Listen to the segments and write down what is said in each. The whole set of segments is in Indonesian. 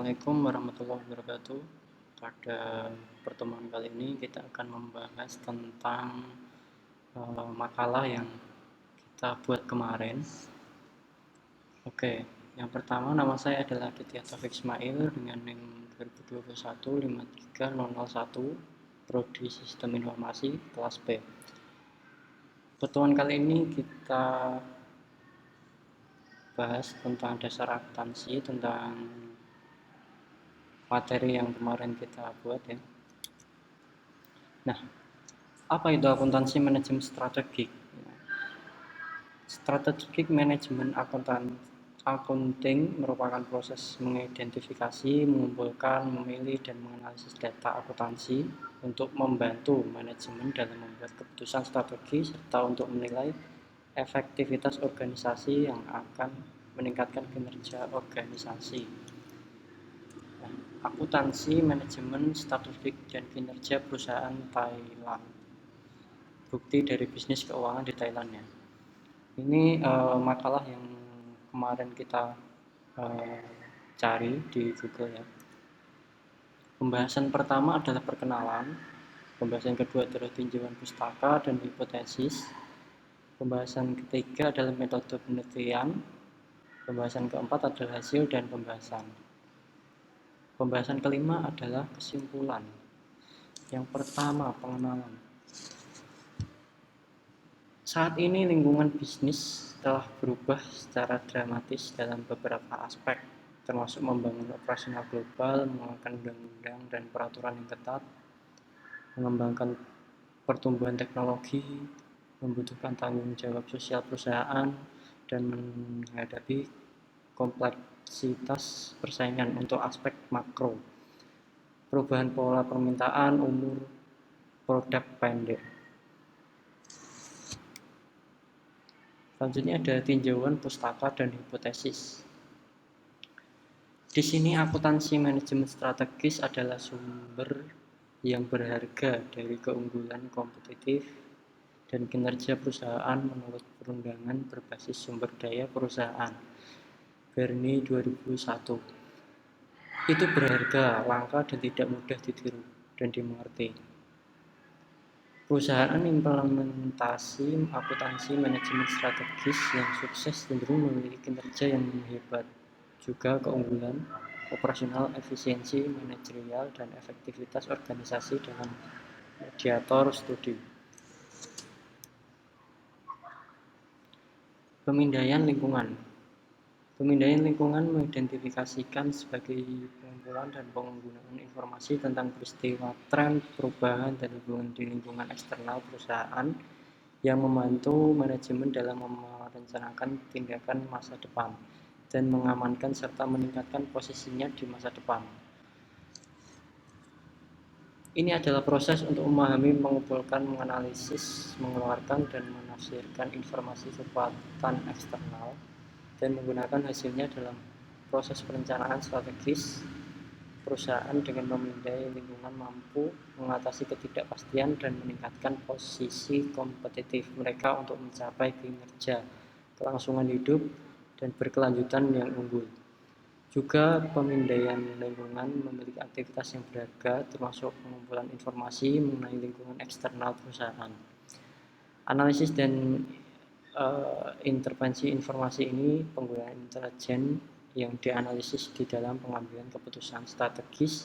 Assalamualaikum warahmatullahi wabarakatuh. Pada pertemuan kali ini kita akan membahas tentang makalah yang kita buat kemarin. Oke, yang pertama nama saya adalah Aditya Taufik Ismail dengan NIM 2021 Prodi Sistem Informasi kelas B. Pertemuan kali ini kita bahas tentang dasar akuntansi, tentang materi yang kemarin kita buat ya. Nah, apa itu akuntansi manajemen strategik? Strategic Management Accounting merupakan proses mengidentifikasi, mengumpulkan, memilih, dan menganalisis data akuntansi untuk membantu manajemen dalam membuat keputusan strategi serta untuk menilai efektivitas organisasi yang akan meningkatkan kinerja organisasi. Akuntansi Manajemen Statistik dan Kinerja Perusahaan Thailand. Bukti dari bisnis keuangan di Thailand ya. Ini makalah yang kemarin kita cari di Google ya. Pembahasan pertama adalah perkenalan. Pembahasan kedua adalah tinjauan pustaka dan hipotesis. Pembahasan ketiga adalah metode penelitian. Pembahasan keempat adalah hasil dan pembahasan. Pembahasan kelima adalah kesimpulan. Yang pertama, pengenalan. Saat ini lingkungan bisnis telah berubah secara dramatis dalam beberapa aspek, termasuk membangun operasional global, mengeluarkan undang-undang dan peraturan yang ketat, mengembangkan pertumbuhan teknologi, membutuhkan tanggung jawab sosial perusahaan, dan menghadapi kompleksitas persaingan untuk aspek makro, perubahan pola permintaan, umur produk pendek. Selanjutnya ada tinjauan pustaka dan hipotesis. Di sini akuntansi manajemen strategis adalah sumber yang berharga dari keunggulan kompetitif dan kinerja perusahaan menurut perundangan berbasis sumber daya perusahaan Berni 2001. Itu berharga, langka, dan tidak mudah ditiru dan dimengerti. Perusahaan implementasi akuntansi manajemen strategis yang sukses cenderung memiliki kinerja yang hebat, juga keunggulan operasional, efisiensi manajerial, dan efektivitas organisasi dengan mediator studi. Pemindaian lingkungan. Pemindaian lingkungan mengidentifikasikan sebagai pengumpulan dan penggunaan informasi tentang peristiwa, tren, perubahan, dan hubungan di lingkungan eksternal perusahaan yang membantu manajemen dalam merencanakan tindakan masa depan dan mengamankan serta meningkatkan posisinya di masa depan. Ini adalah proses untuk memahami, mengumpulkan, menganalisis, mengeluarkan, dan menafsirkan informasi kekuatan eksternal dan menggunakan hasilnya dalam proses perencanaan strategis perusahaan dengan memindai lingkungan mampu mengatasi ketidakpastian dan meningkatkan posisi kompetitif mereka untuk mencapai kinerja, kelangsungan hidup, dan berkelanjutan yang unggul. Juga pemindaian lingkungan memiliki aktivitas yang berharga termasuk pengumpulan informasi mengenai lingkungan eksternal perusahaan. Analisis dan intervensi informasi ini penggunaan intelijen yang dianalisis di dalam pengambilan keputusan strategis.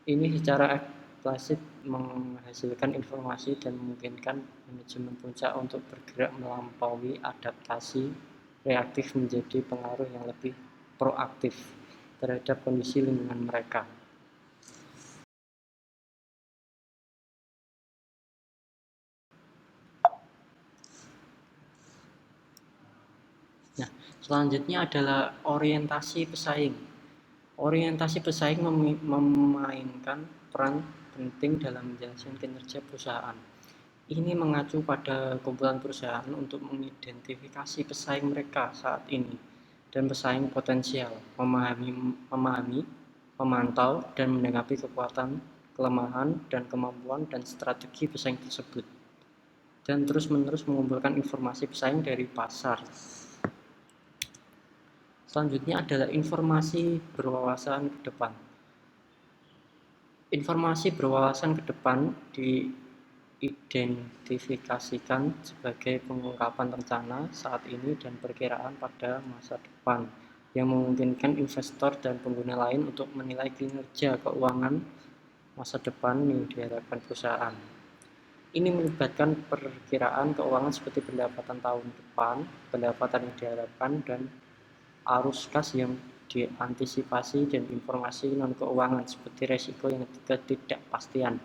Ini secara eksplisit menghasilkan informasi dan memungkinkan manajemen puncak untuk bergerak melampaui adaptasi reaktif menjadi pengaruh yang lebih proaktif terhadap kondisi lingkungan mereka. Nah, selanjutnya adalah orientasi pesaing. Orientasi pesaing memainkan peran penting dalam menjelaskan kinerja perusahaan. Ini mengacu pada kumpulan perusahaan untuk mengidentifikasi pesaing mereka saat ini dan pesaing potensial, memahami, memantau, dan menanggapi kekuatan, kelemahan, dan kemampuan dan strategi pesaing tersebut, dan terus-menerus mengumpulkan informasi pesaing dari pasar. Selanjutnya adalah informasi berwawasan ke depan. Informasi berwawasan ke depan diidentifikasikan sebagai pengungkapan rencana saat ini dan perkiraan pada masa depan yang memungkinkan investor dan pengguna lain untuk menilai kinerja keuangan masa depan yang diharapkan perusahaan. Ini melibatkan perkiraan keuangan seperti pendapatan tahun depan, pendapatan yang diharapkan, dan arus kas yang diantisipasi, dan informasi non-keuangan seperti resiko yang ketidakpastian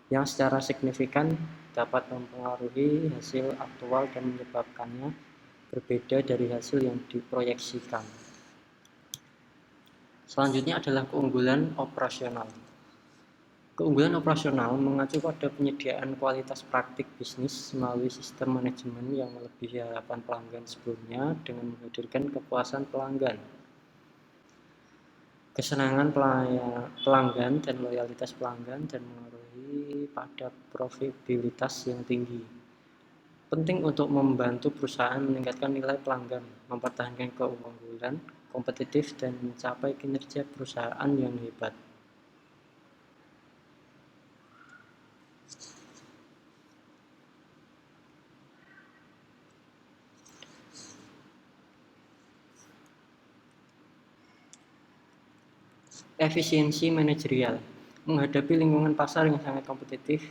yang secara signifikan dapat mempengaruhi hasil aktual dan menyebabkannya berbeda dari hasil yang diproyeksikan. Selanjutnya adalah keunggulan operasional. Keunggulan operasional mengacu pada penyediaan kualitas praktik bisnis melalui sistem manajemen yang melebihi harapan pelanggan sebelumnya dengan menghadirkan kepuasan pelanggan, kesenangan pelanggan dan loyalitas pelanggan, dan mengaruhi pada profitabilitas yang tinggi. Penting untuk membantu perusahaan meningkatkan nilai pelanggan, mempertahankan keunggulan kompetitif, dan mencapai kinerja perusahaan yang hebat. Efisiensi manajerial. Menghadapi lingkungan pasar yang sangat kompetitif,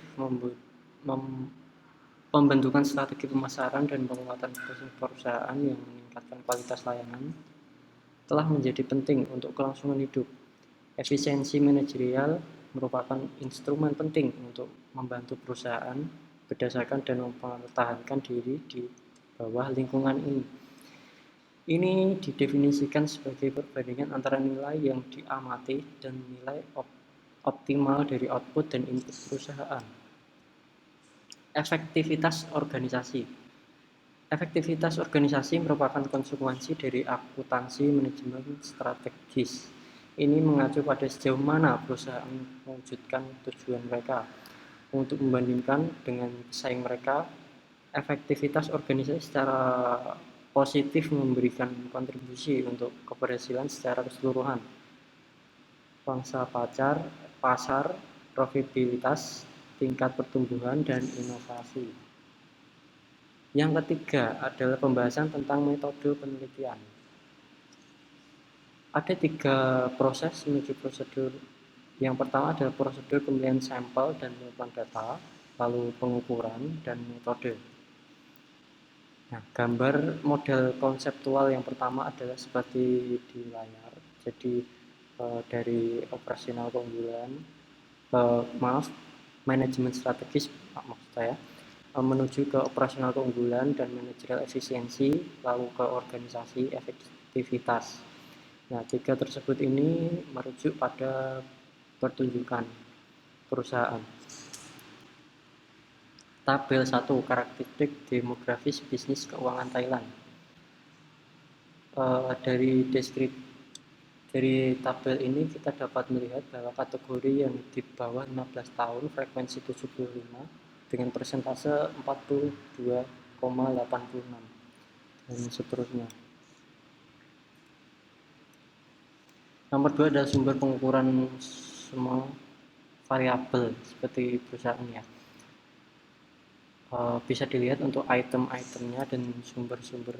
pembentukan strategi pemasaran dan penguatan perusahaan yang meningkatkan kualitas layanan telah menjadi penting untuk kelangsungan hidup. Efisiensi manajerial merupakan instrumen penting untuk membantu perusahaan berdasarkan dan mempertahankan diri di bawah lingkungan ini. Ini didefinisikan sebagai perbandingan antara nilai yang diamati dan nilai optimal dari output dan input perusahaan. Efektivitas organisasi. Efektivitas organisasi merupakan konsekuensi dari akuntansi manajemen strategis. Ini mengacu pada sejauh mana perusahaan mewujudkan tujuan mereka. Untuk membandingkan dengan pesaing mereka, efektivitas organisasi secara positif memberikan kontribusi untuk keberhasilan secara keseluruhan. Pangsa pasar, profitabilitas, tingkat pertumbuhan, dan inovasi. Yang ketiga adalah pembahasan tentang metode penelitian. Ada 3 proses menuju prosedur. Yang pertama adalah prosedur pemilihan sampel dan pengumpulan data, lalu pengukuran dan metode. Nah, gambar model konseptual yang pertama adalah seperti di layar. Jadi dari operasional keunggulan, manajemen strategis, maksud saya, menuju ke operasional keunggulan dan manajerial efisiensi, lalu ke organisasi efektivitas. Nah, 3 tersebut ini merujuk pada pertunjukan perusahaan. Tabel 1, karakteristik demografis bisnis keuangan Thailand. Dari tabel ini kita dapat melihat bahwa kategori yang di bawah 15 tahun frekuensi 75 dengan persentase 42,86 dan seterusnya. Nomor 2 adalah sumber pengukuran semua variabel seperti perusahaannya. Bisa dilihat untuk item-itemnya dan sumber-sumber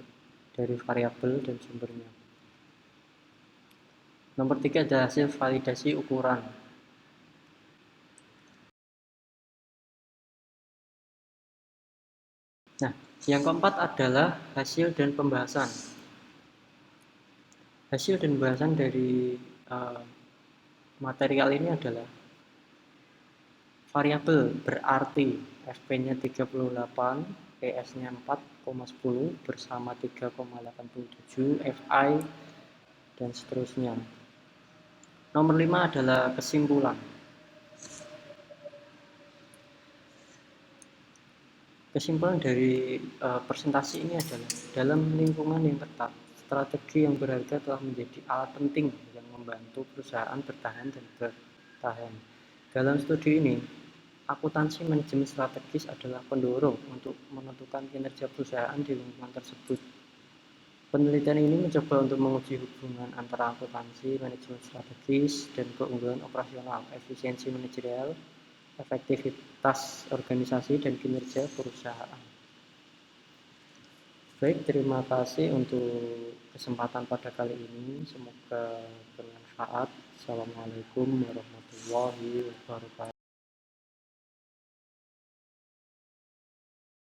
dari variabel dan sumbernya. Nomor 3 adalah hasil validasi ukuran. Nah, yang keempat adalah hasil dan pembahasan. Hasil dan pembahasan dari material ini adalah variabel berarti FP-nya 38, PS-nya 4,10 bersama 3,87, FI, dan seterusnya. Nomor 5 adalah kesimpulan. Kesimpulan dari presentasi ini adalah dalam lingkungan yang ketat, strategi yang berharga telah menjadi alat penting yang membantu perusahaan bertahan dan bertahan. Dalam studi ini, akuntansi manajemen strategis adalah pendorong untuk menentukan kinerja perusahaan di lingkungan tersebut. Penelitian ini mencoba untuk menguji hubungan antara akuntansi, manajemen strategis, dan keunggulan operasional, efisiensi manajerial, efektivitas organisasi, dan kinerja perusahaan. Baik, terima kasih untuk kesempatan pada kali ini. Semoga bermanfaat. Assalamualaikum warahmatullahi wabarakatuh.